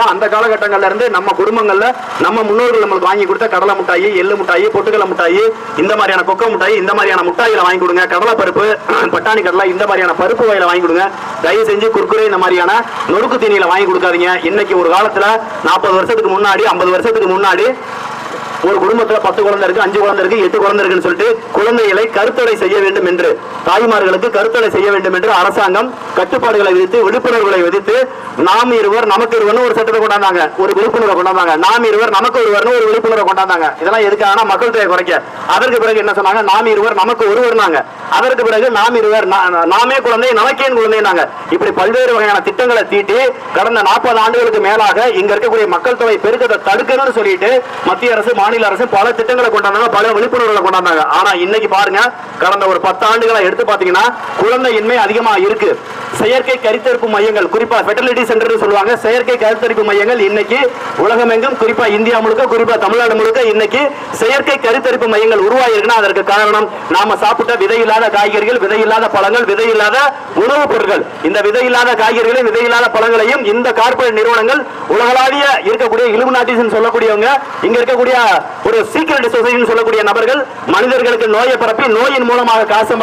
பாரம்பரியம் அந்த காலகட்டங்கள்ல இருந்து நம்ம குடும்பங்கள்ல நம்ம முன்னோர்கள் நம்மளுக்கு வாங்கி கொடுத்த கடலை மிட்டாயி, எள்ளு மிட்டாயி, பொட்டுக்கடலை மிட்டாயி, இந்த மாதிரியான கொக்கோ மிட்டாயி, இந்த மாதிரியான மிட்டாயில வாங்கி கொடுங்க. கடலை பருப்பு, பட்டாணி கடலை, இந்த மாதிரியான பருப்பு வகையில வாங்கி கொடுங்க. தயவு செஞ்சு குர்குரே இந்த மாதிரியான நொறுக்கு தீனியில வாங்கி கொடுக்காதீங்க. இன்னைக்கு ஒரு காலத்துல 40 வருஷத்துக்கு முன்னாடி, 50 வருஷத்துக்கு முன்னாடி ஒரு குடும்பத்துல 10 குழந்தை இருக்கு, 5 குழந்தை இருக்கு, 8 குழந்தை இருக்குன்னு சொல்லிட்டு குழந்தைகளை கருத்தடை செய்ய வேண்டும் என்று, தாய்மார்களுக்கு கருத்தடை செய்ய வேண்டும் என்று அரசாங்கம் கட்டுப்பாடுகளை விதித்து, விழிப்புணர்வுகளை விதித்து, நாம் இருவர் நமக்கு இருவர்னு ஒரு சட்டத்தை கொண்டாந்தாங்க, ஒரு விழிப்புணர்வை கொண்டாந்தாங்க. நாம் இருவர் நமக்கு ஒருவர்னு ஒரு விழிப்புணர்வை கொண்டாந்தாங்க. இதெல்லாம் எதுக்காக? மக்கள் தொகை குறைக்க. அதற்கு பிறகு என்ன சொன்னாங்க? நாம் இருவர் நமக்கு ஒருவர்னாங்க. அதற்கு பிறகு நாம் இருவர் நாமே குழந்தை நமக்கேன் குழந்தைனாங்க. இப்படி பல்வேறு வகையான திட்டங்களை தீட்டி கடந்த 40 ஆண்டுகளுக்கு மேலாக இங்க இருக்கக்கூடிய மக்கள் தொகை பெருக்கத்தை தடுக்கணும்னு சொல்லிட்டு மத்திய அரசு, மாநில அரசு பல திட்டங்களை கொண்டாந்தாங்க, பல விழிப்புணர்வுகளை கொண்டாந்தாங்க. ஆனா இன்னைக்கு பாருங்க, கடந்த ஒரு 10 ஆண்டுகளை எடுத்து பாத்தீங்கன்னா குழந்தையின்மை அதிகமா இருக்கு. செயற்கை கருத்தரிப்பு மையங்கள், குறிப்பா ஃபெர்டிலிட்டி சென்டர் சொல்லுவாங்க, செயற்கை கருத்தரிப்பு மையங்கள் இன்னைக்கு உலகமெங்கும், குறிப்பா இந்தியா முழுக்க, குறிப்பா தமிழ்நாடு முழுக்க இன்னைக்கு செயற்கை கருத்தரிப்பு மையங்கள் உருவாயிருக்குன்னா அதற்கு காரணம் நாம சாப்பிட்ட விதையில்லாத காய்கறிகள், விதையில்லாத பழங்கள், விதையில்லாத உணவுப் பொருட்கள். இந்த விதையில்லாத காய்கறிகளையும் விதையில்லாத பழங்களையும் இந்த கார்ப்பரேட் நிறுவனங்கள் உலகளாவிய இருக்கக்கூடிய இலுமினாட்டிஸ் சொல்லக்கூடியவங்க, இங்க இருக்கக்கூடிய ஒரு சீக்ரெட் சொசைட்டி சொல்லக்கூடிய நபர்கள் மனிதர்களுக்கு நோயை பரப்பி நோயின் மூலமாக காசு